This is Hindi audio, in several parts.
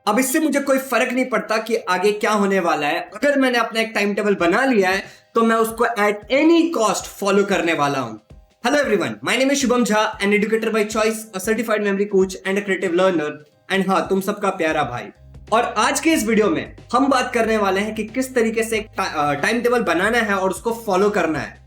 अब इससे मुझे कोई फर्क नहीं पड़ता कि आगे क्या होने वाला है। अगर मैंने अपना एक टाइम टेबल बना लिया है तो मैं उसको एट एनी कॉस्ट फॉलो करने वाला हूं। Hello everyone, my name is Shubham Jha, an educator by choice, a certified memory coach and a creative learner, and हाँ, तुम सबका प्यारा भाई। और आज के इस वीडियो में हम बात करने वाले हैं कि किस तरीके से एक टाइम टेबल बनाना है और उसको फॉलो करना है।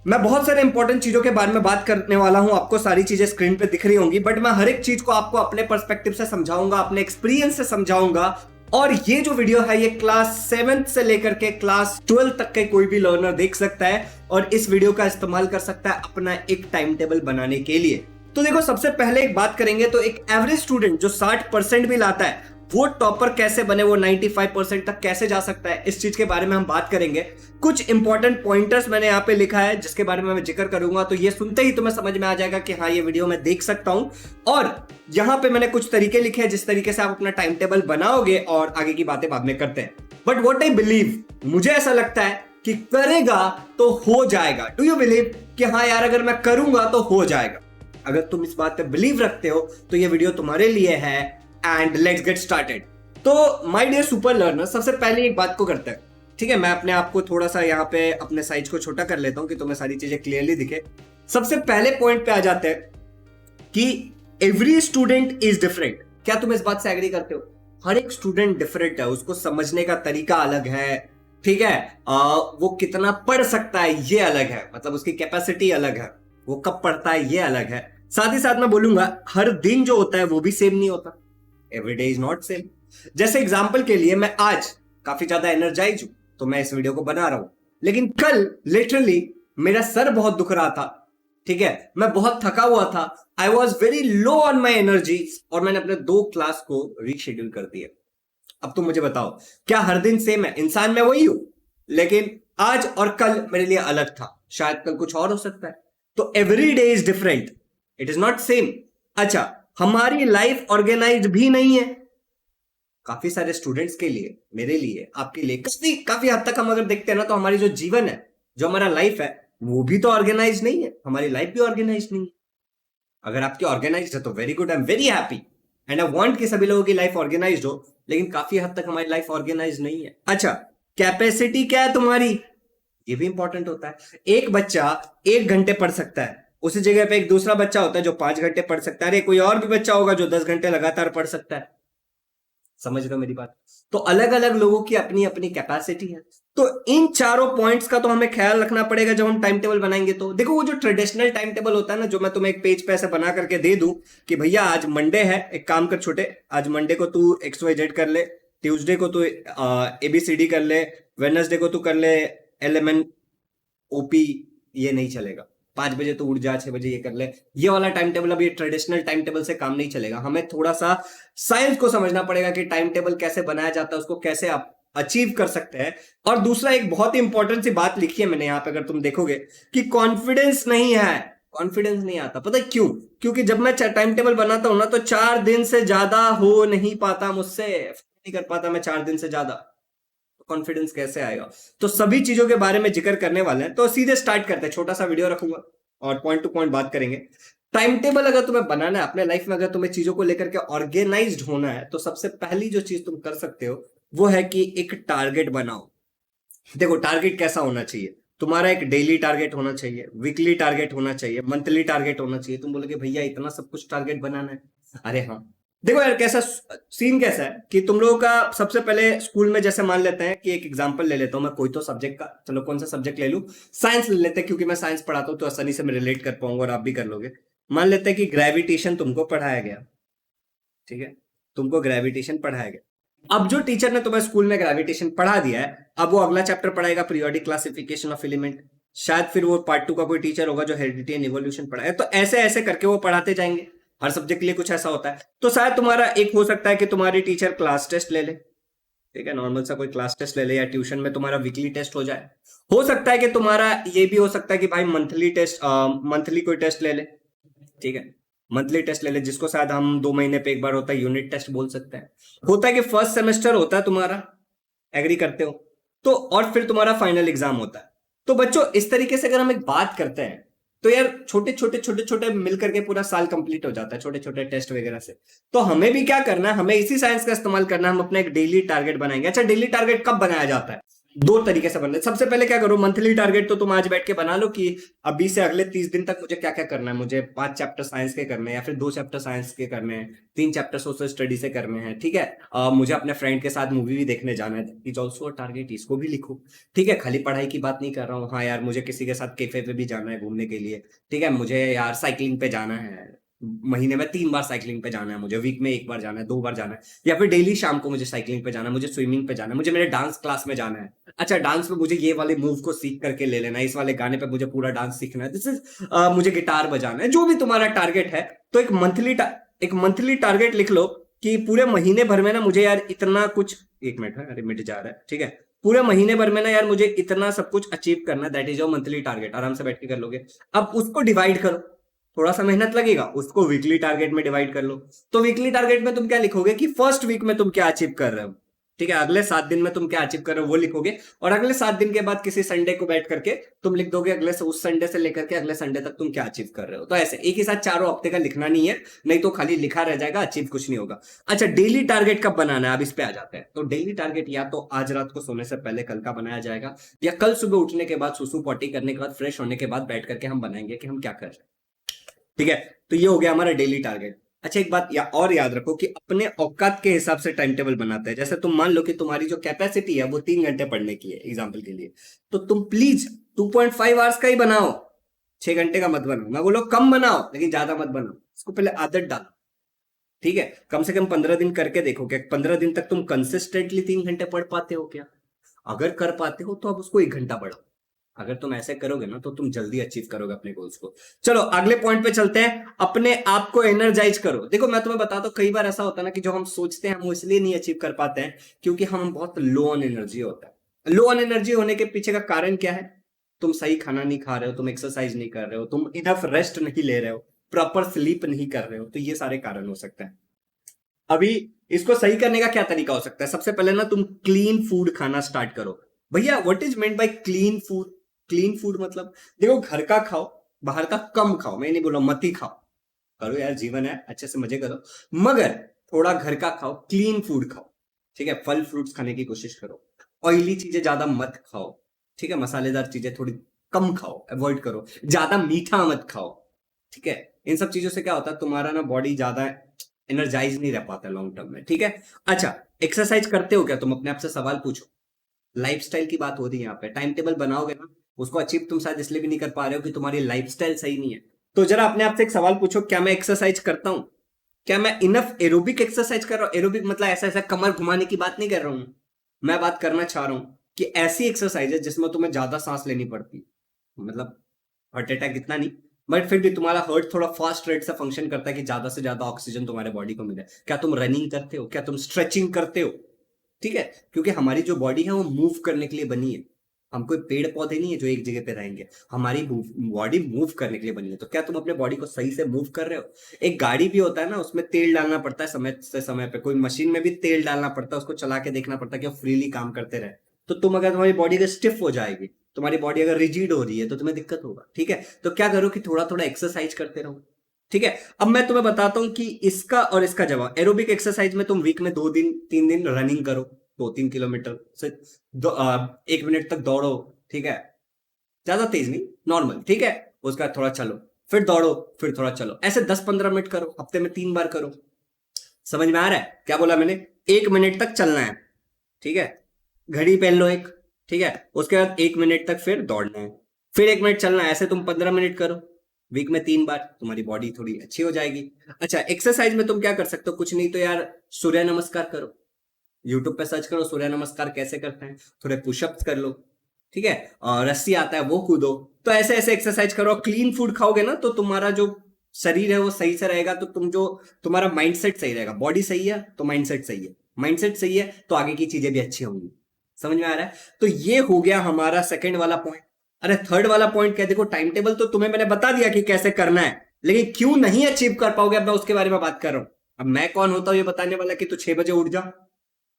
मैं बहुत सारे इंपॉर्टेंट चीजों के बारे में बात करने वाला हूं। आपको सारी चीजें स्क्रीन पे दिख रही होंगी, बट मैं हर एक चीज को आपको अपने पर्सपेक्टिव से समझाऊंगा, अपने एक्सपीरियंस से समझाऊंगा। और ये जो वीडियो है ये क्लास 7 से लेकर के क्लास 12 तक के कोई भी लर्नर देख सकता है और इस वीडियो का इस्तेमाल कर सकता है अपना एक टाइम टेबल बनाने के लिए। तो देखो, सबसे पहले एक बात करेंगे तो एक एवरेज स्टूडेंट जो 60% भी लाता है वो टॉपर कैसे बने, वो 95% तक कैसे जा सकता है, इस चीज के बारे में हम बात करेंगे। कुछ इंपॉर्टेंट पॉइंटर्स मैंने यहाँ पे लिखा है जिसके बारे में मैं जिक्र करूंगा, तो ये सुनते ही तुम्हें समझ में आ जाएगा कि हाँ, ये वीडियो मैं देख सकता हूं। और यहाँ पे मैंने कुछ तरीके लिखे हैं जिस तरीके से आप अपना टाइम टेबल बनाओगे, और आगे की बातें बाद में करते हैं। बट वॉट आई बिलीव, मुझे ऐसा लगता है कि करेगा तो हो जाएगा। डू यू बिलीव कि हाँ यार, अगर मैं करूंगा तो हो जाएगा? अगर तुम इस बात पे बिलीव रखते हो तो ये वीडियो तुम्हारे लिए है। And let's get started. तो माय डियर सुपर लर्नर, सबसे पहले एक बात को करते हैं, ठीक है? मैं अपने आप को थोड़ा सा यहाँ पे अपने साइज को छोटा कर लेता हूं कि तुम्हें सारी चीजें क्लियरली दिखे। सबसे पहले पॉइंट पे आ जाते हैं कि एवरी स्टूडेंट इज डिफरेंट। क्या तुम इस बात से एग्री करते हो? हर एक स्टूडेंट डिफरेंट है, उसको समझने का तरीका अलग है, ठीक है? वो कितना पढ़ सकता है ये अलग है, मतलब उसकी कैपेसिटी अलग है, वो कब पढ़ता है ये अलग है। साथ ही साथ मैं बोलूंगा हर दिन जो होता है वो भी सेम नहीं होता। Every day is not same. जैसे एग्जाम्पल के लिए, मैं आज काफी ज्यादा एनर्जाइज हूं तो मैं इस वीडियो को बना रहा हूं, लेकिन कल लिटरली मेरा सर बहुत दुख रहा था, ठीक है? मैं बहुत थका हुआ था, I was very low on my energy, और मैंने अपने 2 क्लास को रीशेड्यूल कर दिया। अब तुम मुझे बताओ, क्या हर दिन सेम है? इंसान मैं वही हूं, लेकिन आज और कल मेरे लिए अलग था, शायद कल कुछ और हो सकता है। तो every day is different, it is not same. अच्छा, हमारी लाइफ ऑर्गेनाइज्ड भी नहीं है। काफी सारे स्टूडेंट्स के लिए, मेरे लिए, आपके लिए, काफी हद तक हम अगर देखते हैं ना, तो हमारी जो जीवन है, जो हमारा लाइफ है, वो भी तो ऑर्गेनाइज नहीं है। हमारी लाइफ भी ऑर्गेनाइज नहीं है। अगर आपकी ऑर्गेनाइज है तो very good, I am very happy and I want कि सभी लोगों की लाइफ ऑर्गेनाइज हो, लेकिन काफी हद तक हमारी लाइफ ऑर्गेनाइज नहीं है। अच्छा, कैपेसिटी क्या है तुम्हारी, ये भी इंपॉर्टेंट होता है। एक बच्चा 1 घंटे पढ़ सकता है, उसी जगह पे एक दूसरा बच्चा होता है जो 5 घंटे पढ़ सकता है। अरे कोई और भी बच्चा होगा जो 10 घंटे लगातार पढ़ सकता है। समझ रहे हो मेरी बात? तो अलग अलग लोगों की अपनी अपनी कैपेसिटी है। तो इन चारों पॉइंट्स का तो हमें ख्याल रखना पड़ेगा जब हम टाइम टेबल बनाएंगे। तो देखो, वो जो ट्रेडिशनल टाइम टेबल होता है ना, जो मैं तुम्हें एक पेज पे ऐसे बना करके दे दूं कि भैया आज मंडे है, एक काम कर छोटे, आज मंडे को तू XYZ कर ले, ट्यूसडे को तू ABCD कर ले, वेडनेसडे को तू कर ले LMNOP। ये नहीं चलेगा। 5 बजे तो उठ जा, 6 बजे ये कर ले, ये वाला टाइम टेबल, अब ये ट्रेडिशनल टाइम टेबल से काम नहीं चलेगा। हमें थोड़ा सा साइंस को समझना पड़ेगा कि टाइम टेबल कैसे बनाया जाता है, उसको कैसे आप अचीव कर सकते हैं। और दूसरा, एक बहुत ही इंपॉर्टेंट सी बात लिखी है मैंने यहाँ पे, अगर तुम देखोगे, कि कॉन्फिडेंस नहीं है। कॉन्फिडेंस नहीं आता, पता है क्यों? क्योंकि जब मैं टाइम टेबल बनाता हूं ना, तो 4 दिन से ज्यादा हो नहीं पाता मुझसे, नहीं कर पाता मैं 4 दिन से ज्यादा। कॉन्फिडेंस कैसे आएगा? तो सभी चीजों के बारे में जिक्र करने वाले हैं, तो सीधे स्टार्ट करते हैं। छोटा सा वीडियो रखूंगा और पॉइंट टू पॉइंट बात करेंगे। टाइम टेबल अगर तुम्हें बनाना है अपने लाइफ में, अगर तुम्हें चीजों को लेकर के ऑर्गेनाइज्ड होना है, तो सबसे पहली जो चीज तुम कर सकते हो वो है कि एक टारगेट बनाओ। देखो, टारगेट कैसा होना चाहिए? तुम्हारा एक डेली टारगेट होना चाहिए, वीकली टारगेट होना चाहिए, मंथली टारगेट होना चाहिए। तुम बोलोगे भैया इतना सब कुछ टारगेट बनाना है? अरे हाँ, देखो यार, कैसा सीन कैसा है कि तुम लोगों का सबसे पहले स्कूल में, जैसे मान लेते हैं कि एक एग्जांपल ले लेता हूं मैं, कोई तो सब्जेक्ट का, चलो कौन सा सब्जेक्ट ले लूं, साइंस ले लेते हैं, क्योंकि मैं साइंस पढ़ाता हूं तो आसानी से मैं रिलेट कर पाऊंगा और आप भी कर लोगे। मान लेते हैं कि ग्रेविटेशन तुमको पढ़ाया गया, ठीक है? तुमको ग्रेविटेशन पढ़ाया गया। अब जो टीचर ने तुम्हें स्कूल में ग्रेविटेशन पढ़ा दिया है, अब वो अगला चैप्टर पढ़ाएगा पीरियोडिक क्लासिफिकेशन ऑफ एलिमेंट। शायद फिर वो पार्ट 2 का कोई टीचर होगा जो हेरिडिटी एंड इवोल्यूशन पढ़ाएगा। तो ऐसे ऐसे करके वो पढ़ाते जाएंगे। हर सब्जेक्ट के लिए कुछ ऐसा होता है। तो शायद तुम्हारा एक हो सकता है कि तुम्हारी टीचर क्लास टेस्ट ले ले, ठीक है, नॉर्मल सा कोई क्लास टेस्ट ले ले, या ट्यूशन में तुम्हारा वीकली टेस्ट हो जाए। हो सकता है कि तुम्हारा ये भी हो सकता है कि भाई मंथली टेस्ट, मंथली कोई टेस्ट ले ले, ठीक है, मंथली टेस्ट ले ले, जिसको शायद हम 2 महीने पे एक बार होता है, यूनिट टेस्ट बोल सकते हैं। होता है कि फर्स्ट सेमेस्टर होता है तुम्हारा, एग्री करते हो? तो और फिर तुम्हारा फाइनल एग्जाम होता है। तो बच्चों, इस तरीके से अगर हम एक बात करते हैं तो यार छोटे छोटे मिल करके पूरा साल कंप्लीट हो जाता है छोटे छोटे टेस्ट वगैरह से। तो हमें भी क्या करना है, हमें इसी साइंस का इस्तेमाल करना है। हम अपना एक डेली टारगेट बनाएंगे। अच्छा, डेली टारगेट कब बनाया जाता है? दो तरीके से बनना है। सबसे पहले क्या करो, मंथली टारगेट तो तुम आज बैठ के बना लो कि अभी से अगले 30 दिन तक मुझे क्या क्या करना है। मुझे 5 चैप्टर साइंस के करने हैं, या फिर 2 चैप्टर साइंस के करने हैं, 3 चैप्टर सोशल स्टडी से करने हैं, ठीक है। मुझे अपने फ्रेंड के साथ मूवी भी देखने जाना है, इज ऑल्सो टारगेट, इसको भी लिखो। ठीक है, खाली पढ़ाई की बात नहीं कर रहा हूँ। हाँ यार, मुझे किसी के साथ कैफे पे भी जाना है घूमने के लिए, ठीक है। मुझे यार साइकिलिंग पे जाना है, महीने में 3 बार साइकिलिंग पे जाना है मुझे, वीक में 1 बार जाना है, 2 बार जाना है, या फिर डेली शाम को मुझे साइकिलिंग पे जाना है, मुझे स्विमिंग पे जाना है, मुझे मेरे डांस क्लास में जाना है। अच्छा, डांस में मुझे ये वाले मूव को सीख करके ले लेना है, इस वाले गाने पे मुझे पूरा डांस सीखना है, दिस इज मुझे गिटार बजाना है, जो भी तुम्हारा टारगेट है। तो एक मंथली टारगेट लिख लो कि पूरे महीने भर में ना मुझे यार इतना कुछ, 1 मिनट है, अरे मिट जा रहा है, ठीक है। पूरे महीने भर में ना यार मुझे इतना सब कुछ अचीव करना है, that is your monthly target. आराम से बैठ के कर लोगे। अब उसको डिवाइड करो, थोड़ा सा मेहनत लगेगा, उसको वीकली टारगेट में डिवाइड कर लो। तो वीकली टारगेट में तुम क्या लिखोगे कि फर्स्ट वीक में तुम क्या अचीव कर रहे हो, ठीक है। अगले 7 दिन में तुम क्या अचीव कर रहे हो वो लिखोगे, और अगले 7 दिन के बाद किसी संडे को बैठ करके तुम लिख दोगे अगले से, उस संडे से लेकर के अगले संडे तक तुम क्या अचीव कर रहे हो। तो ऐसे एक ही साथ चारों हफ्ते का लिखना नहीं है, नहीं तो खाली लिखा रह जाएगा, अचीव कुछ नहीं होगा। अच्छा, डेली टारगेट कब बनाना है, अब इस पे आ जाते हैं। तो डेली टारगेट या तो आज रात को सोने से पहले कल का बनाया जाएगा, या कल सुबह उठने के बाद, सुसु पॉटी करने के बाद, फ्रेश होने के बाद बैठ करके हम बनाएंगे कि हम क्या कर रहे हैं, ठीक है। तो ये हो गया हमारा डेली टारगेट। अच्छा, एक बात और याद रखो कि अपने औकात के हिसाब से टाइम टेबल बनाते हैं। जैसे तुम मान लो कि तुम्हारी जो कैपेसिटी है वो 3 घंटे पढ़ने की है एग्जाम्पल के लिए, तो तुम प्लीज 2.5 आवर्स का ही बनाओ, 6 घंटे का मत बनाओ। मैं बोलो कम बनाओ, लेकिन ज्यादा मत बनाओ। इसको पहले आदत डालो, ठीक है। कम से कम 15 दिन करके देखो, क्या 15 दिन तक तुम कंसिस्टेंटली 3 घंटे पढ़ पाते हो क्या? अगर कर पाते हो तो अब उसको 1 घंटा बढ़ाओ। अगर तुम ऐसे करोगे ना तो तुम जल्दी अचीव करोगे अपने गोल्स को। चलो अगले पॉइंट पे चलते हैं, अपने आप को एनर्जाइज करो। देखो मैं तुम्हें बताता हूँ, कई बार ऐसा होता है ना कि जो हम सोचते हैं हम वो इसलिए नहीं अचीव कर पाते हैं क्योंकि हम बहुत लो ऑन एनर्जी होता है। लो ऑन एनर्जी होने के पीछे का कारण क्या है? तुम सही खाना नहीं खा रहे हो, तुम एक्सरसाइज नहीं कर रहे हो, तुम इनफ रेस्ट नहीं ले रहे हो, प्रॉपर स्लीप नहीं कर रहे हो, तो ये सारे कारण हो सकते हैं। अभी इसको सही करने का क्या तरीका हो सकता है? सबसे पहले ना तुम क्लीन फूड खाना स्टार्ट करो। भैया what is meant by clean food? Clean food मतलब देखो, घर का खाओ, बाहर का कम खाओ। मैं नहीं बोल रहा मत ही खाओ, करो यार, जीवन है, अच्छे से मजे करो, मगर थोड़ा घर का खाओ, क्लीन फूड खाओ, ठीक है। फल फ्रूट्स खाने की कोशिश करो, ऑयली चीजें ज्यादा मत खाओ, ठीक है। मसालेदार चीजें थोड़ी कम खाओ, अवॉइड करो, ज्यादा मीठा मत खाओ, ठीक है। इन सब चीजों से क्या होता है, तुम्हारा ना बॉडी ज्यादा एनर्जाइज नहीं रह पाता लॉन्ग टर्म में, ठीक है। अच्छा, एक्सरसाइज करते हो क्या? तुम अपने आप से सवाल पूछो। लाइफस्टाइल की बात हो रही है यहाँ पे। टाइम टेबल बनाओगे ना, उसको अचीव तुम शायद इसलिए भी नहीं कर पा रहे हो कि तुम्हारी लाइफस्टाइल सही नहीं है। तो जरा अपने आप से एक सवाल पूछो, क्या मैं एक्सरसाइज करता हूं? क्या मैं इनफ एरोबिक एक्सरसाइज कर रहा हूं? एरोबिक मतलब ऐसा ऐसा कमर घुमाने की बात नहीं कर रहा हूं। मैं बात करना चाह रहा हूं कि ऐसी एक्सरसाइज है जिसमें तुम्हें ज्यादा सांस लेनी पड़ती, मतलब हार्ट अटैक इतना नहीं, बट फिर भी तुम्हारा हार्ट थोड़ा फास्ट रेट से फंक्शन करता है कि ज्यादा से ज्यादा ऑक्सीजन तुम्हारे बॉडी को मिले। क्या तुम रनिंग करते हो? क्या तुम स्ट्रेचिंग करते हो? ठीक है, क्योंकि हमारी जो बॉडी है वो मूव करने के लिए बनी है। हम कोई पेड़ पौधे नहीं है जो एक जगह पे रहेंगे, हमारी बॉडी मूव करने के लिए बनी है। तो क्या तुम अपने बॉडी को सही से मूव कर रहे हो? एक गाड़ी भी होता है ना, उसमें तेल डालना पड़ता है समय से समय पे, कोई मशीन में भी तेल डालना पड़ता है, उसको चला के देखना पड़ता है कि वो फ्रीली काम करते रहे। तो तुम अगर तुम्हारी बॉडी अगर स्टिफ हो जाएगी, तुम्हारी बॉडी अगर रिजिड हो रही है, तो तुम्हें दिक्कत होगा, ठीक है। तो क्या करो कि थोड़ा थोड़ा एक्सरसाइज करते रहो, ठीक है। अब मैं तुम्हें बताता हूं कि इसका और इसका जवाब। एरोबिक एक्सरसाइज में तुम वीक में 2 दिन 3 दिन रनिंग करो, 2-3 किलोमीटर से 1 मिनट तक दौड़ो, ठीक है। ज्यादा तेज नहीं, नॉर्मल, ठीक है। उसका थोड़ा चलो, फिर दौड़ो, फिर थोड़ा चलो, ऐसे 10-15 मिनट करो, हफ्ते में 3 बार करो। समझ में आ रहा है क्या बोला मैंने? 1 मिनट तक चलना है, ठीक है। घड़ी पहन लो एक, ठीक है। उसके बाद 1 मिनट तक फिर दौड़ना है, फिर 1 मिनट चलना है, ऐसे तुम 15 मिनट करो, वीक में 3 बार, तुम्हारी बॉडी थोड़ी अच्छी हो जाएगी। अच्छा, एक्सरसाइज में तुम क्या कर सकते हो? कुछ नहीं तो यार सूर्य नमस्कार करो, यूट्यूब पे सर्च करो सूर्य नमस्कार कैसे करते हैं, थोड़े पुशअप्स कर लो, ठीक है। और रस्सी आता है वो कूदो। तो ऐसे ऐसे एक्सरसाइज करो। क्लीन फूड खाओगे ना तो तुम्हारा जो शरीर है वो सही से रहेगा, तो तुम्हारा माइंडसेट सही रहेगा। बॉडी सही है तो माइंडसेट सही है, माइंडसेट सही है तो आगे की चीजें भी अच्छी होंगी। समझ में आ रहा है? तो ये हो गया हमारा सेकंड वाला पॉइंट। अरे थर्ड वाला पॉइंट क्या? देखो टाइम टेबल तो तुम्हें मैंने बता दिया कि कैसे करना है, लेकिन क्यों नहीं अचीव कर पाओगे अब मैं उसके बारे में बात कर रहा हूं। अब मैं कौन होता हूं ये बताने वाला कि तू 6 बजे उठ जा,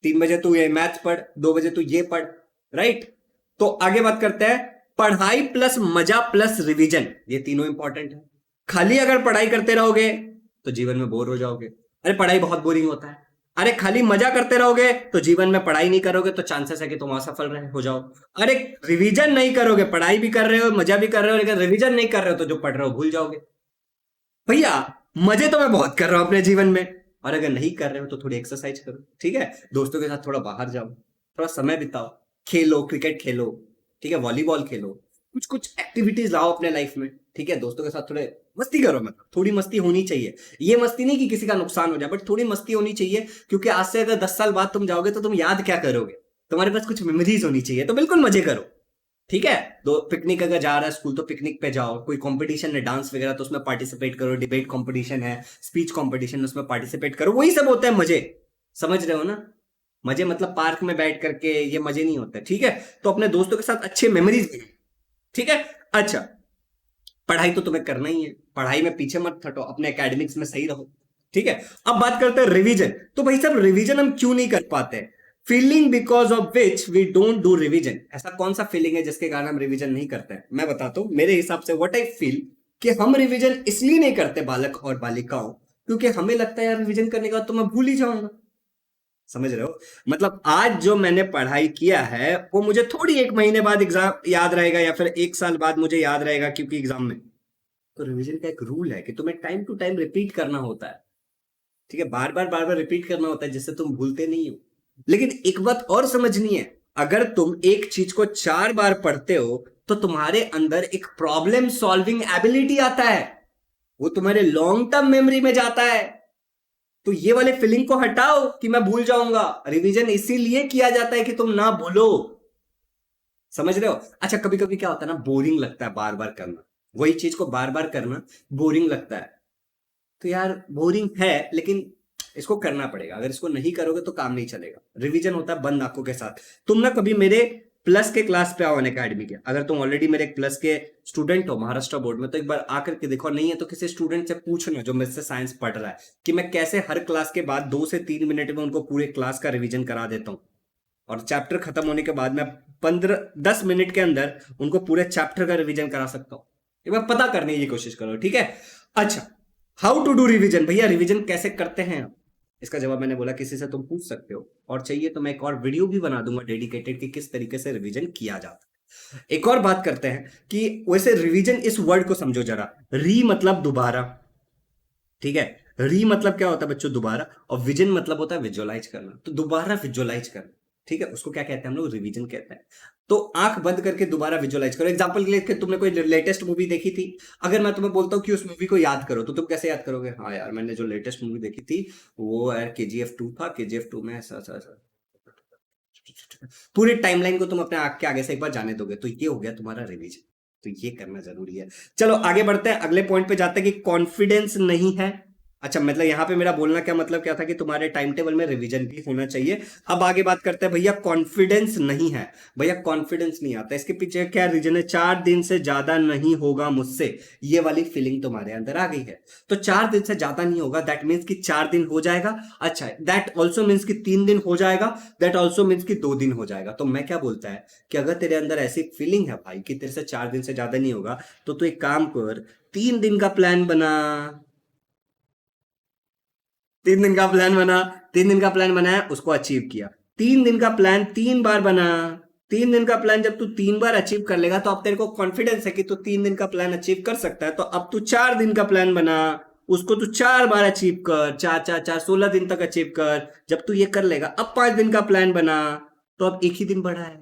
3 बजे तू ये मैथ्स पढ़, 2 बजे तू ये पढ़, राइट। तो आगे बात करते हैं पढ़ाई प्लस मजा प्लस रिवीजन, ये तीनों इंपॉर्टेंट है। खाली अगर पढ़ाई करते रहोगे तो जीवन में बोर हो जाओगे, अरे पढ़ाई बहुत बोरिंग होता है। अरे खाली मजा करते रहोगे तो जीवन में पढ़ाई नहीं करोगे तो चांसेस है कि तुम असफल रहे हो जाओ। अरे रिवीजन नहीं करोगे, पढ़ाई भी कर रहे हो मजा भी कर रहे हो लेकिन रिवीजन नहीं कर रहे हो तो जो पढ़ रहे हो भूल जाओगे। भैया मजे तो मैं बहुत कर रहा हूं अपने जीवन में, और अगर नहीं कर रहे हो तो थोड़ी एक्सरसाइज करो, ठीक है, दोस्तों के साथ थोड़ा बाहर जाओ, थोड़ा समय बिताओ, खेलो, क्रिकेट खेलो, ठीक है, वॉलीबॉल खेलो, कुछ कुछ एक्टिविटीज लाओ अपने लाइफ में, ठीक है, दोस्तों के साथ थोड़े मस्ती करो, मतलब थोड़ी मस्ती होनी चाहिए। ये मस्ती नहीं कि किसी का नुकसान हो जाए, बट थोड़ी मस्ती होनी चाहिए, क्योंकि आज से अगर 10 साल बाद तुम जाओगे तो तुम याद क्या करोगे, तुम्हारे पास कुछ मेमोरीज होनी चाहिए, तो बिल्कुल मजे करो, ठीक है। दो पिकनिक अगर जा रहा है स्कूल तो पिकनिक पे जाओ, कोई कंपटीशन है डांस वगैरह तो उसमें पार्टिसिपेट करो, डिबेट कंपटीशन है, स्पीच कंपटीशन है उसमें पार्टिसिपेट करो, वही सब होता है मजे, समझ रहे हो ना। मजे मतलब पार्क में बैठ करके ये मजे नहीं होते, ठीक है। तो अपने दोस्तों के साथ अच्छे मेमोरीज बनाओ, ठीक है। अच्छा, पढ़ाई तो तुम्हें करना ही है, पढ़ाई में पीछे मत हटो, अपने एकेडमिक्स में सही रहो, ठीक है। अब बात करते हैं रिवीजन। तो भाई साहब रिवीजन हम क्यों नहीं कर पाते? Feeling because of which we don't do revision. ऐसा कौन सा फीलिंग है जिसके कारण हम रिवीजन नहीं करते हैं? मैं बताता हूं मेरे हिसाब से व्हाट आई फील, कि हम रिवीजन इसलिए नहीं करते बालक और बालिकाओं, क्योंकि हमें लगता है यार रिवीजन करने के बाद तो मैं भूल ही जाऊंगा, समझ रहे हो। मतलब आज जो मैंने पढ़ाई किया है वो मुझे थोड़ी एक महीने बाद एग्जाम याद रहेगा या फिर एक साल बाद मुझे याद रहेगा क्योंकि एग्जाम में। तो रिवीजन का एक रूल है कि तुम्हें टाइम टू टाइम रिपीट करना होता है, ठीक है, बार बार रिपीट करना होता है जिससे तुम भूलते नहीं हो। लेकिन एक बात और समझनी है, अगर तुम एक चीज को 4 बार पढ़ते हो तो तुम्हारे अंदर एक प्रॉब्लम सॉल्विंग एबिलिटी आता है, वो तुम्हारे लॉन्ग टर्म मेमोरी में जाता है। तो ये वाले फीलिंग को हटाओ कि मैं भूल जाऊंगा, रिवीजन इसीलिए किया जाता है कि तुम ना भूलो, समझ रहे हो। अच्छा कभी कभी क्या होता है ना, बोरिंग लगता है बार बार करना, वही चीज को बार बार करना बोरिंग लगता है, तो यार बोरिंग है लेकिन इसको करना पड़ेगा, अगर इसको नहीं करोगे तो काम नहीं चलेगा। रिवीजन होता है बंद आंखों के साथ। तुम ना कभी मेरे प्लस के क्लास पे आओ अनअकैडमी के, अगर तुम ऑलरेडी मेरे प्लस के स्टूडेंट हो महाराष्ट्र बोर्ड में तो एक बार आकर के देखो, नहीं है तो किसी स्टूडेंट से पूछना जो मेरे से साइंस पढ़ रहा है कि मैं कैसे हर क्लास के बाद 2 से 3 मिनट में उनको पूरे क्लास का रिविजन करा देता हूँ, और चैप्टर खत्म होने के बाद मैं 15-10 मिनट के अंदर उनको पूरे चैप्टर का रिवीजन करा सकता हूँ। एक बार पता करने की कोशिश करो, ठीक है। अच्छा, हाउ टू डू रिवीजन, भैया रिवीजन कैसे करते हैं आप? इसका जवाब मैंने बोला किसी से तुम पूछ सकते हो, और चाहिए तो मैं एक और वीडियो भी बना दूंगा डेडिकेटेड कि किस तरीके से रिवीजन किया जाता है। एक और बात करते हैं कि वैसे रिवीजन इस वर्ड को समझो जरा, री मतलब दोबारा, ठीक है, री मतलब क्या होता है बच्चों, दोबारा, और विजन मतलब होता है विजुअलाइज करना, तो दोबारा विजुअलाइज करना, ठीक है, उसको क्या कहते हैं हम लोग, रिवीजन कहते हैं। तो आंख बंद करके दोबारा विजुअलाइज करो। एग्जांपल के लिए तुमने कोई लेटेस्ट मूवी देखी थी, अगर मैं तुम्हें बोलता हूँ कि उस मूवी को याद करो तो तुम कैसे याद करोगे? हाँ यार मैंने जो लेटेस्ट मूवी देखी थी वो यार KGF 2 था, KGF 2 में ऐसा ऐसा ऐसा, पूरी टाइमलाइन को तुम अपने आंख के आगे से एक बार जाने दोगे, तो ये हो गया तुम्हारा रिवीजन। तो ये करना जरूरी है। चलो आगे बढ़ते हैं, अगले पॉइंट पे जाते हैं कि कॉन्फिडेंस नहीं है। अच्छा मतलब यहां पे मेरा बोलना क्या मतलब क्या था कि तुम्हारे टाइम टेबल में रिवीजन भी होना चाहिए। अब आगे बात करते हैं, भैया कॉन्फिडेंस नहीं है, भैया कॉन्फिडेंस नहीं आता, इसके पीछे क्या रीजन है? 4 दिन से ज्यादा नहीं होगा मुझसे, ये वाली फीलिंग तुम्हारे अंदर आ गई है। तो 4 दिन से ज्यादा नहीं होगा, दैट मीन्स कि 4 दिन हो जाएगा। अच्छा दैट ऑल्सो मीन्स कि 3 दिन हो जाएगा, दैट ऑल्सो मीन्स कि 2 दिन हो जाएगा। तो मैं क्या बोलता है कि अगर तेरे अंदर ऐसी फीलिंग है भाई कि तेरे से 4 दिन से ज्यादा नहीं होगा, तो तू एक काम कर, 3 दिन का प्लान बना, 3 दिन का प्लान बना, 3 दिन का प्लान बनाया, उसको अचीव किया। 3 दिन का प्लान 3 बार बना, 3 दिन का प्लान जब तू 3 बार अचीव कर लेगा तो अब तेरे को कॉन्फिडेंस है कि तू 3 दिन का प्लान अचीव कर सकता है। तो अब तू 4 दिन का प्लान बना, उसको तू 4 बार अचीव कर, 4 4 4 16 दिन तक अचीव कर। जब तू ये कर लेगा, अब 5 दिन का प्लान बना, तो अब एक ही दिन बढ़ा है।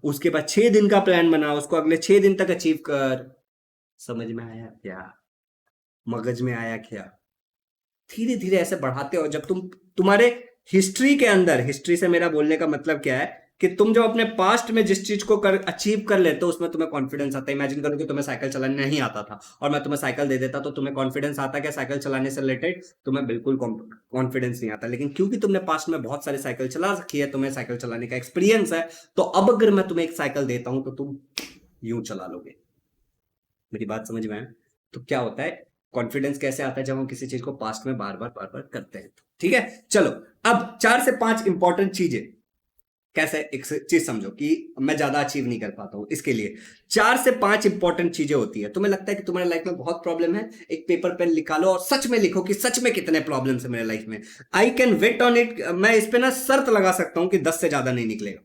उसके बाद 6 दिन का प्लान बना, उसको अगले 6 दिन तक अचीव कर। समझ में आया क्या? मगज में आया क्या? धीरे धीरे ऐसे बढ़ाते हो। जब तुम्हारे हिस्ट्री के अंदर, हिस्ट्री से मेरा बोलने का मतलब क्या है कि तुम जब अपने पास्ट में जिस चीज को कर अचीव कर लेते हो उसमें तुम्हें कॉन्फिडेंस आता है। इमेजिन करो कि तुम्हें साइकिल चलाने नहीं आता था और मैं तुम्हें साइकिल दे देता, तो तुम्हें कॉन्फिडेंस आता क्या साइकिल चलाने से रिलेटेड? तुम्हें बिल्कुल कॉन्फिडेंस नहीं आता। लेकिन क्योंकि तुमने पास्ट में बहुत सारी साइकिल चला रखी है, तुम्हें साइकिल चलाने का एक्सपीरियंस है, तो अब अगर मैं तुम्हें एक साइकिल देता हूं तो तुम यूं चला लोगे। मेरी बात समझ में आया? तो क्या होता है, कॉन्फिडेंस कैसे आता है? जब हम किसी चीज को पास्ट में बार बार करते हैं। ठीक है, चलो अब 4 से 5 इंपॉर्टेंट चीजें कैसे, एक चीज समझो कि मैं ज्यादा अचीव नहीं कर पाता हूं, इसके लिए 4 से 5 इंपॉर्टेंट चीजें होती है। तुम्हें लगता है कि तुम्हारे लाइफ में बहुत प्रॉब्लम है, एक पेपर पेन निकालो और सच में लिखो कि सच में कितने प्रॉब्लम्स है मेरे लाइफ में। I can wait on it, मैं इस पे ना शर्त लगा सकता हूं कि 10 से ज्यादा नहीं निकलेगा।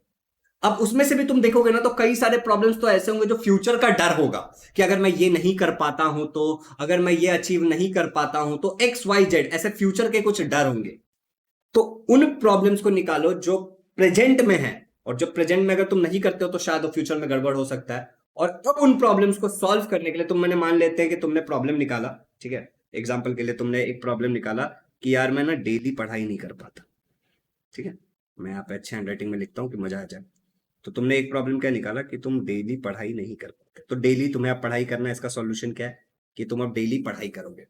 अब उसमें से भी तुम देखोगे ना, तो कई सारे प्रॉब्लम्स तो ऐसे होंगे जो फ्यूचर का डर होगा कि अगर मैं ये नहीं कर पाता हूं तो, अगर मैं ये अचीव नहीं कर पाता हूं तो, XYZ ऐसे फ्यूचर के कुछ डर होंगे। तो उन प्रॉब्लम्स को निकालो जो प्रेजेंट में है, और जो प्रेजेंट में अगर तुम नहीं करते हो तो शायद फ्यूचर में गड़बड़ हो सकता है। और अब उन प्रॉब्लम्स को सॉल्व करने के लिए तुम, मैंने मान लेते हैं कि तुमने प्रॉब्लम निकाला, ठीक है, एग्जाम्पल के लिए तुमने एक प्रॉब्लम निकाला कि यार मैं ना डेली पढ़ाई नहीं कर पाता, ठीक है, मैं यहाँ पे अच्छे हैंडराइटिंग में लिखता हूँ कि मजा आ जाए। तो तुमने एक प्रॉब्लम क्या निकाला कि तुम डेली पढ़ाई नहीं कर पाते, तो डेली तुम्हें अब पढ़ाई करना है, इसका सॉल्यूशन क्या है कि तुम अब डेली पढ़ाई करोगे।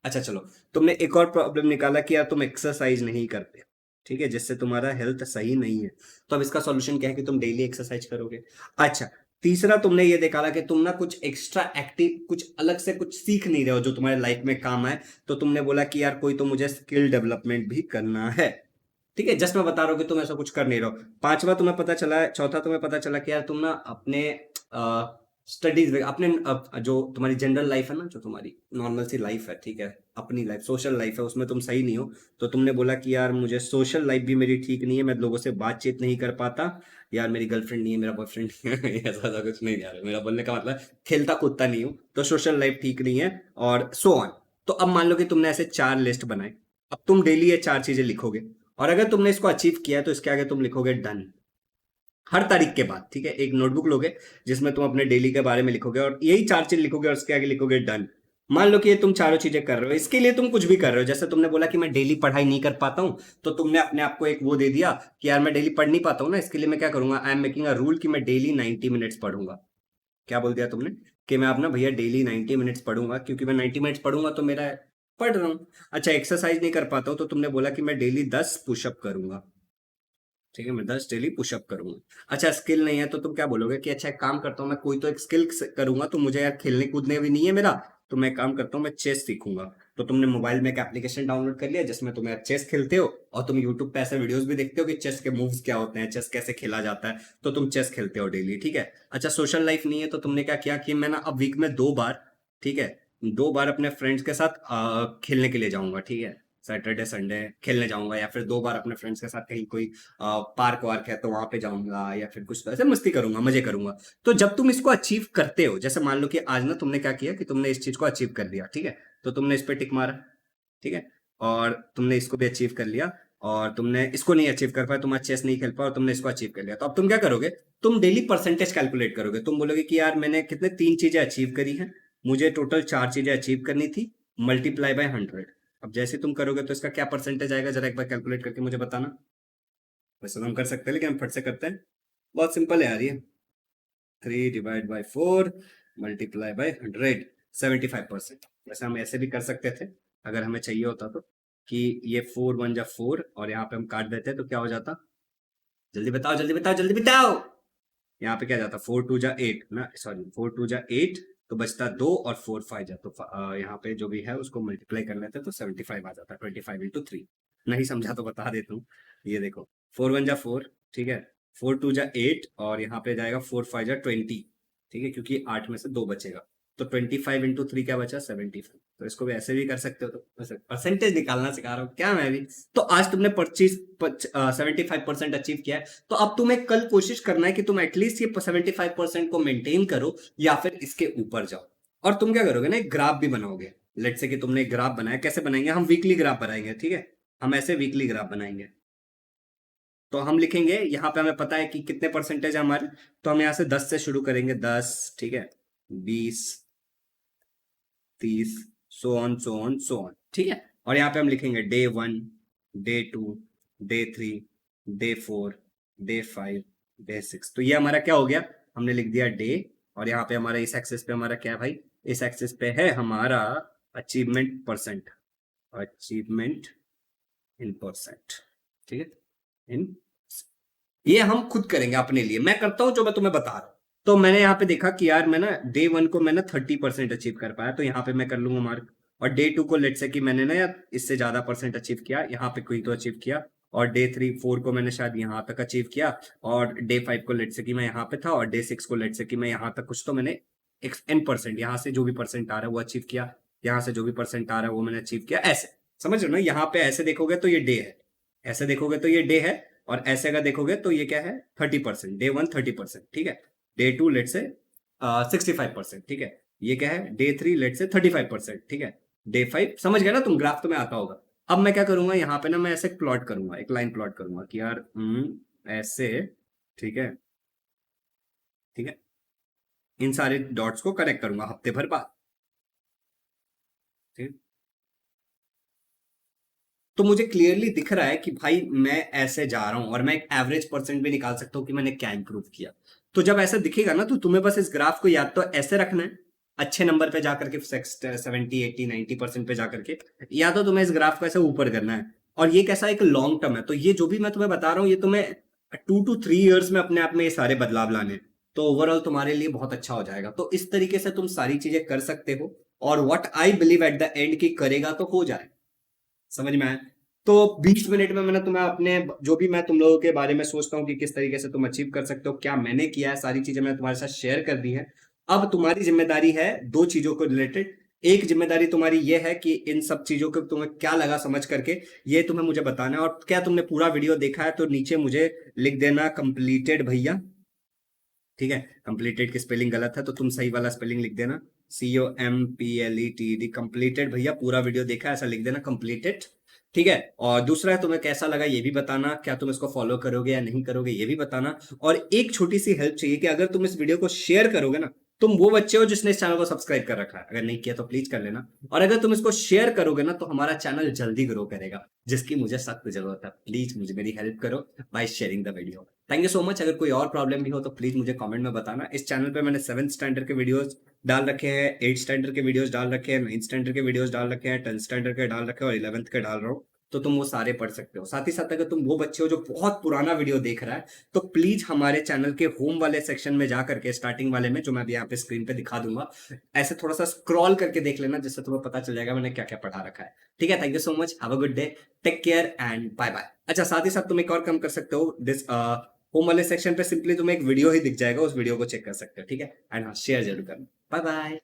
अच्छा चलो, तुमने एक और प्रॉब्लम निकाला कि यार तुम एक्सरसाइज नहीं करते, ठीक है, जिससे तुम्हारा हेल्थ सही नहीं है, तो अब इसका सॉल्यूशन क्या है कि तुम डेली एक्सरसाइज करोगे। अच्छा, तीसरा तुमने ये निकाला कि तुम ना कुछ एक्स्ट्रा एक्टिव, कुछ अलग से कुछ सीख नहीं रहे हो जो तुम्हारे लाइफ में काम आए, तो तुमने बोला कि यार कोई तो मुझे स्किल डेवलपमेंट भी करना है, ठीक है, जस्ट मैं बता रहा हूँ कि तुम ऐसा कुछ कर नहीं रहो। पांचवा तुम्हें पता चला है, चौथा तुम्हें पता चला कि यार तुम ना अपने स्टडीज में, अपने जो तुम्हारी जनरल लाइफ है ना, जो तुम्हारी नॉर्मल सी लाइफ है, ठीक है, अपनी लाइफ, सोशल लाइफ है, उसमें तुम सही नहीं हो। तो तुमने बोला कि यार मुझे सोशल लाइफ भी मेरी ठीक नहीं है, मैं लोगों से बातचीत नहीं कर पाता, यार मेरी गर्लफ्रेंड नहीं है, मेरा बॉयफ्रेंड नहीं है ऐसा ऐसा कुछ नहीं यार, मेरा बोलने का मतलब खेलता कूदता नहीं हूँ, तो सोशल लाइफ ठीक नहीं है, और सो ऑन। तो अब मान लो कि तुमने ऐसे 4 लिस्ट बनाए, अब तुम डेली ये 4 चीजें लिखोगे, और अगर तुमने इसको अचीव किया है तो इसके आगे तुम लिखोगे डन, हर तारीख के बाद, ठीक है, एक नोटबुक लोगे जिसमें तुम अपने डेली के बारे में लिखोगे, और यही 4 चीज लिखोगे और उसके आगे लिखोगे डन। मान लो कि ये तुम चारों चीजें कर रहे हो, इसके लिए तुम कुछ भी कर रहे हो, जैसे तुमने बोला कि मैं डेली पढ़ाई नहीं कर पाता हूं, तो तुमने अपने आप को एक वो दे दिया कि यार मैं डेली पढ़ नहीं पाता हूं ना, इसके लिए मैं क्या करूंगा, I am making a rule कि मैं डेली 90 मिनट्स पढ़ूंगा। क्या बोल दिया तुमने कि मैं अपना भैया डेली 90 मिनट्स पढ़ूंगा, क्योंकि मैं 90 मिनट्स पढ़ूंगा तो मेरा पढ़ रहा हूँ। अच्छा, एक्सरसाइज नहीं कर पाता हूँ, तो तुमने बोला कि मैं डेली 10 पुशअप करूंगा, ठीक है, मैं 10 डेली पुशअप करूंगा। अच्छा, स्किल नहीं है तो तुम क्या बोलोगे कि अच्छा एक काम करता हूँ, मैं कोई तो एक स्किल करूंगा, तो मुझे यार खेलने कूदने भी नहीं है मेरा, तो मैं काम करता हूँ, मैं चेस सीखूंगा। तो तुमने मोबाइल में एक एप्लीकेशन डाउनलोड कर लिया जिसमें तुम यार चेस खेलते हो, और तुम यूट्यूब पे ऐसे वीडियोस भी देखते हो कि चेस के मूव्स क्या होते हैं, चेस कैसे खेला जाता है, तो तुम चेस खेलते हो डेली, ठीक है। अच्छा, सोशल लाइफ नहीं है तो तुमने क्या किया कि मैं ना अब वीक में 2 बार, ठीक है, 2 बार अपने फ्रेंड्स के साथ खेलने के लिए जाऊंगा, ठीक है, सैटरडे संडे खेलने जाऊंगा, या फिर 2 बार अपने फ्रेंड्स के साथ कहीं कोई पार्क वार्क है तो वहां पे जाऊंगा, या फिर कुछ तो ऐसे मस्ती करूंगा, मजे करूंगा। तो जब तुम इसको अचीव करते हो, जैसे मान लो कि आज ना तुमने क्या किया कि तुमने इस चीज को अचीव कर लिया, ठीक है, तो तुमने इस पे टिक मारा, ठीक है, और तुमने इसको भी अचीव कर लिया, और तुमने इसको नहीं अचीव कर पाया, तुम आज चेस नहीं खेल पाए और तुमने इसको अचीव कर लिया, तो अब तुम क्या करोगे, तुम डेली परसेंटेज कैलकुलेट करोगे, तुम बोलोगे कि यार मैंने कितने 3 चीजें अचीव करी हैं, मुझे टोटल 4 चीजें अचीव करनी थी, मल्टीप्लाई बाय 100। अब जैसे तुम करोगे तो इसका क्या परसेंटेज आएगा, जरा एक बार कैलकुलेट करके मुझे बताना। वैसे तो हम कर सकते हैं, लेकिन हम फट से करते हैं, बहुत सिंपल है यार ये, 3/4 मल्टीप्लाई बाय 100, 75%। वैसे हम ऐसे भी कर सकते थे अगर हमें चाहिए होता तो, कि ये 4 1 जा 4 और यहाँ पे हम काट देते तो क्या हो जाता, जल्दी बताओ जल्दी बताओ जल्दी बताओ, यहाँ पे क्या जाता, 4 2 जा 8 ना, सॉरी 4 2 जा 8, तो बचता 2, और 4 5 जा, तो यहाँ पे जो भी है उसको मल्टीप्लाई कर लेते तो 75 आ जाता, 25 × 3। नहीं समझा तो बता देता हूँ, ये देखो 4 1 जा 4, ठीक है, 4 2 जा 8, और यहाँ पे जाएगा 4 5 जा 20, ठीक है, क्योंकि 8 में से 2 बचेगा, तो 25 × 3 क्या बचा, 75। तो इसको भी ऐसे भी कर सकते हो, तो परसेंटेज निकालना सिखा रहा हूँ क्या मैं भी। तो आज तुमने 75% अचीव किया है, तो अब तुम्हें कल कोशिश करना है कि तुम एटलीस्ट ये 75% को मेंटेन करो, या फिर इसके ऊपर जाओ। और तुम क्या करोगे ना, एक ग्राफ भी बनाओगे, लेट से कि तुमने एक ग्राफ बनाया, कैसे बनाएंगे, हम वीकली ग्राफ बनाएंगे, ठीक है, हम ऐसे वीकली ग्राफ बनाएंगे। तो हम लिखेंगे यहाँ पे, हमें पता है कि कितने परसेंटेज है हमारे, तो हम यहाँ से 10 से शुरू करेंगे, 10, ठीक है, 20, 30, so on so on so on, ठीक है, और यहाँ पे हम लिखेंगे Day 1, Day 2, Day 3, Day 4, Day 5, Day 6। तो ये हमारा क्या हो गया, हमने लिख दिया डे, और यहाँ पे हमारा इस एक्सिस पे हमारा क्या है भाई, इस एक्सिस पे है हमारा achievement percent, achievement in percent, ठीक है, इन, ये हम खुद करेंगे अपने लिए, मैं करता हूं जो मैं तुम्हें बता रहा हूं। तो मैंने यहाँ पे देखा कि यार मैं ना Day 1 को मैंने 30% अचीव कर पाया, तो यहाँ पे मैं कर लूंगा मार्क, और Day 2 को लेट से कि मैंने ना यार इससे ज्यादा परसेंट अचीव किया, यहाँ पे कोई तो अचीव किया, और डे 3 4 को मैंने शायद यहाँ तक अचीव किया, और डे 5 को लेट से कि मैं यहाँ पे था, और डे 6 को लेट से कि मैं यहाँ तक कुछ तो मैंने N%, यहाँ से जो भी परसेंट आ रहा है वो अचीव किया, यहाँ से जो भी परसेंट आ रहा है वो मैंने अचीव किया, ऐसे समझ रहे हो ना। यहाँ पे ऐसे देखोगे तो ये डे है, ऐसे देखोगे तो ये डे है, और ऐसे अगर देखोगे तो ये क्या है 30%, डे 1 30%, ठीक है। डे 2 लेट से 65%, ठीक है। ये क्या है डे 3 लेट से 35%, ठीक है। डे 5 समझ गए ना तुम, ग्राफ तुम्हें आता होगा। अब मैं क्या करूंगा यहाँ पे ना, मैं ऐसे प्लॉट करूंगा, एक लाइन प्लॉट करूंगा कि यार ऐसे, ठीक है, ठीक है। इन सारे डॉट्स को कनेक्ट करूंगा हफ्ते भर बाद, ठीक है। तो मुझे क्लियरली दिख रहा है कि भाई मैं ऐसे जा रहा हूं, और मैं एक एवरेज परसेंट भी निकाल सकता हूं कि मैंने क्या इंप्रूव किया। तो जब ऐसा दिखेगा ना, तो तुम्हें बस इस ग्राफ को या तो ऐसे रखना है अच्छे नंबर पे जाकर के 70 80 90% पे जाकर के, या तो तुम्हें इस ग्राफ को ऐसे ऊपर करना है। और ये कैसा एक लॉन्ग टर्म है, तो ये जो भी मैं तुम्हें बता रहा हूँ ये तुम्हें 2 to 3 years में अपने आप में ये सारे बदलाव लाने हैं। तो ओवरऑल तुम्हारे लिए बहुत अच्छा हो जाएगा। तो इस तरीके से तुम सारी चीजें कर सकते हो, और what I believe at the end की करेगा तो हो जाए, समझ में आया। तो 20 मिनट में मैंने तुम्हें अपने जो भी मैं तुम लोगों के बारे में सोचता हूँ कि किस तरीके से तुम अचीव कर सकते हो, क्या मैंने किया है, सारी चीजें मैंने तुम्हारे साथ शेयर कर दी है। अब तुम्हारी जिम्मेदारी है दो चीजों को रिलेटेड। एक जिम्मेदारी तुम्हारी ये है कि इन सब चीजों को तुम्हें क्या लगा समझ करके ये तुम्हें मुझे बताना है, और क्या तुमने पूरा वीडियो देखा है तो नीचे मुझे लिख देना कंप्लीटेड भैया, ठीक है। कंप्लीटेड की स्पेलिंग गलत है तो तुम सही वाला स्पेलिंग लिख देना, COMPLETED, कंप्लीटेड भैया पूरा वीडियो देखा ऐसा लिख देना कंप्लीटेड, ठीक है। और दूसरा है तुम्हें कैसा लगा ये भी बताना, क्या तुम इसको फॉलो करोगे या नहीं करोगे ये भी बताना। और एक छोटी सी हेल्प चाहिए कि अगर तुम इस वीडियो को शेयर करोगे ना, तुम वो बच्चे हो जिसने इस चैनल को सब्सक्राइब कर रखा है, अगर नहीं किया तो प्लीज कर लेना। और अगर तुम इसको शेयर करोगे ना तो हमारा चैनल जल्दी ग्रो करेगा, जिसकी मुझे सख्त जरूरत है। प्लीज मुझे मेरी हेल्प करो by sharing the video. Thank you so much. अगर कोई और प्रॉब्लम भी हो तो प्लीज मुझे कमेंट में बताना। इस चैनल पे मैंने 7th स्टैंडर्ड के वीडियोस डाल रखे हैं, 8th स्टैंडर्ड के वीडियोस डाल रखे हैं, 9th स्टैंडर्ड के वीडियोस डाल रखे हैं, 10th स्टैंडर्ड के डाल रखे हैं, और 11th के डाल रहा हूँ। तो तुम वो सारे पढ़ सकते हो। साथ ही साथ अगर तुम वो बच्चे हो जो बहुत पुराना वीडियो देख रहा है, तो प्लीज हमारे चैनल के होम वाले सेक्शन में जा करके, स्टार्टिंग वाले में जो मैं अभी यहाँ पे स्क्रीन पे दिखा दूंगा, ऐसे थोड़ा सा स्क्रॉल करके देख लेना, जिससे तुम्हें पता चल जाएगा मैंने क्या क्या पढ़ा रखा है। ठीक है, thank you so much, have a good day, take care and bye bye. अच्छा, साथ ही साथ तुम एक और काम कर सकते हो, दिस होम वाले सेक्शन पे सिंपली तुम्हें एक वीडियो ही दिख जाएगा, उस वीडियो को चेक कर सकते हो, ठीक है। एंड हाँ, शेयर जरूर करना। Bye bye.